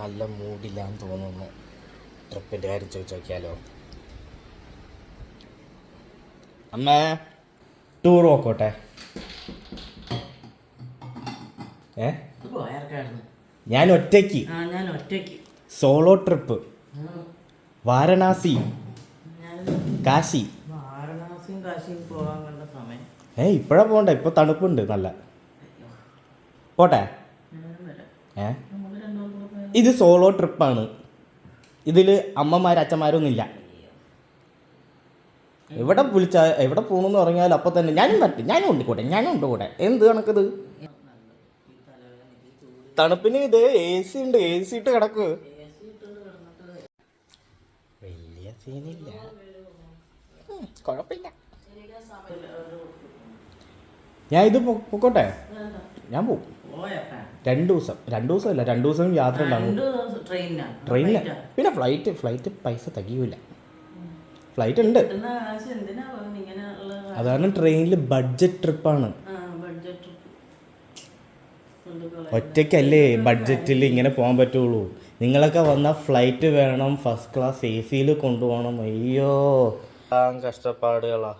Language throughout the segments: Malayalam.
നല്ല മൂഡില്ലാന്ന് തോന്നുന്നു. ട്രിപ്പിൻ്റെ കാര്യം ചോദിച്ചു നോക്കിയാലോ? അമ്മ ടൂർ പോക്കോട്ടെ? ഞാൻ ഒറ്റയ്ക്ക് സോളോ ട്രിപ്പ് വാരണാസി കാശി. ഇപ്പഴാ പോണ്ട, ഇപ്പൊ തണുപ്പുണ്ട് നല്ല. പോട്ടെ? ഇത് സോളോ ട്രിപ്പാണ്. ഇതിൽ അമ്മമാരും ഇല്ല. എവിടെ വിളിച്ചാൽ എവിടെ പോകണമെന്ന് പറഞ്ഞാൽ അപ്പം തന്നെ ഞാനും ഉണ്ട് കൂടെ. എന്ത് കണക്കത്? തണുപ്പിന് ഇത് AC ഉണ്ട്, AC ഇട്ട് കിടക്ക്. വലിയ സീനില്ല, കുഴപ്പമില്ല. ഞാൻ ഇത് പൊക്കോട്ടെ? ഞാൻ പോവും. 2 ദിവസമല്ല, 2 ദിവസം യാത്ര ഉണ്ടാകും. ട്രെയിനില്ല, പിന്നെ ഫ്ലൈറ്റ് പൈസ തികയൂല. ഫ്ലൈറ്റ് ഉണ്ട്, അതാണ് ട്രെയിനിൽ ബഡ്ജറ്റ് ട്രിപ്പാണ്. ഒറ്റയ്ക്കല്ലേ ബഡ്ജറ്റിൽ ഇങ്ങനെ പോകാൻ പറ്റുള്ളൂ. നിങ്ങളൊക്കെ വന്നാൽ ഫ്ലൈറ്റ് വേണം, ഫസ്റ്റ് ക്ലാസ് AC കൊണ്ടുപോകണം. അയ്യോ കഷ്ടപ്പാടുകളാ.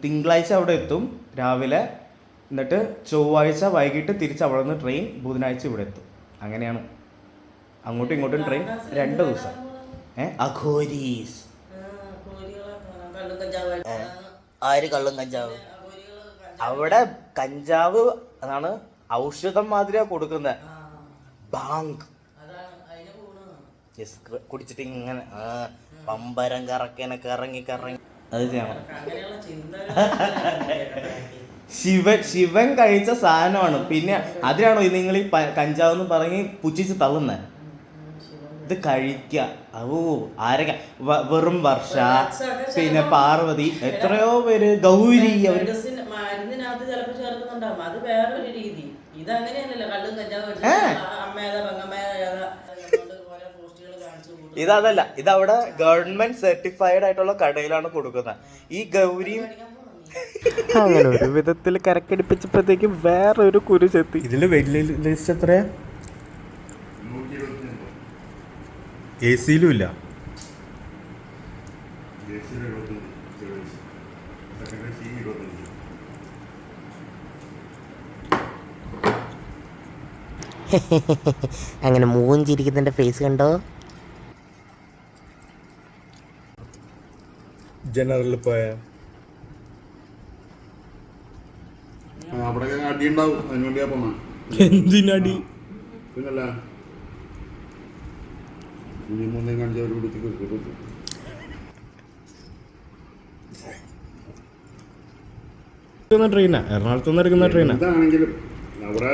തിങ്കളാഴ്ച അവിടെ എത്തും രാവിലെ, എന്നിട്ട് ചൊവ്വാഴ്ച വൈകിട്ട് തിരിച്ച് അവിടെ നിന്ന് ട്രെയിൻ, ബുധനാഴ്ച ഇവിടെ എത്തും. അങ്ങനെയാണ്, അങ്ങോട്ടും ഇങ്ങോട്ടും ട്രെയിൻ 2 ദിവസം. അഘോരീസ്. ആര് കള്ളും കഞ്ചാവ്? അവിടെ കഞ്ചാവ് അതാണ് ഔഷധം മാതിരിയാ കൊടുക്കുന്നത്. ബാങ്ക് കുടിച്ചിട്ട് ഇങ്ങനെ പമ്പരം കറക്കാനൊക്കെ ഇറങ്ങി അത് ചെയ്യണം. ശിവൻ കഴിച്ച സാധനമാണ്. പിന്നെ അതിനാണോ നിങ്ങൾ ഈ കഞ്ചാവെന്ന് പറഞ്ഞ് പുച്ഛിച്ച് തള്ളുന്നത്? ഇത് കഴിക്കുക. ആരൊക്കെ? വെറും വർഷ, പിന്നെ പാർവതി, എത്രയോ പേര്, ഗൗരി. ഇതല്ല, ഇതവിടെ ഗവൺമെന്റ് സർട്ടിഫൈഡ് ആയിട്ടുള്ള കടയിലാണ് കൊടുക്കുന്നത്. ഈ ഗൗരിയും അങ്ങനെ ഒരു വിധത്തിൽ കരക്കടിപ്പിച്ചപ്പോഴത്തേക്കും വേറൊരു കുരിശെത്തി. ഇതില് വലിയ ലിസ്റ്റ് എത്രയാ? AC-ലും ഇല്ല. അങ്ങനെ മൂഞ്ചിരിക്കുന്നതിന്റെ ഫേസ് കണ്ടോ? ജനറലിൽ പോയ അവിടെ അടി ഉണ്ടാവും, അതിന് വേണ്ടിയാ പോണ. എന്തിനടി? പിന്നല്ല ഇനി മൂന്നേ കാണിച്ച ഒരു ട്രെയിനാ, എറണാകുളത്ത് നിന്ന് എടുക്കുന്ന ട്രെയിനാ. എന്താണെങ്കിലും അവിടെ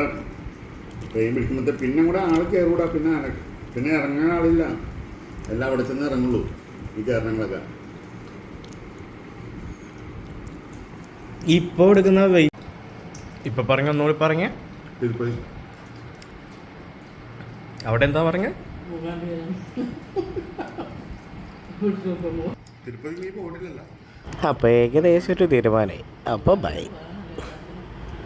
ട്രെയിൻ പിടിക്കുമ്പോഴത്തെ പിന്നെ കൂടെ ആൾ കയറൂടാ. പിന്നെ ഇറങ്ങാൻ ആളില്ല, എല്ലാം അവിടെ ചെന്ന് ഇറങ്ങുള്ളൂ ഈ കാരണങ്ങളൊക്കെ. ഇപ്പൊ എടുക്കുന്ന ഇപ്പൊ പറഞ്ഞ ഒന്നുകൂടി പറഞ്ഞ തിരുപ്പതി. അവിടെ എന്താ പറഞ്ഞ? തിരുപ്പതി പോയിട്ടില്ലല്ലോ. അപ്പൊ ഏകദേശം ഒരു തീരുമാനമായി. അപ്പൊ ബൈ.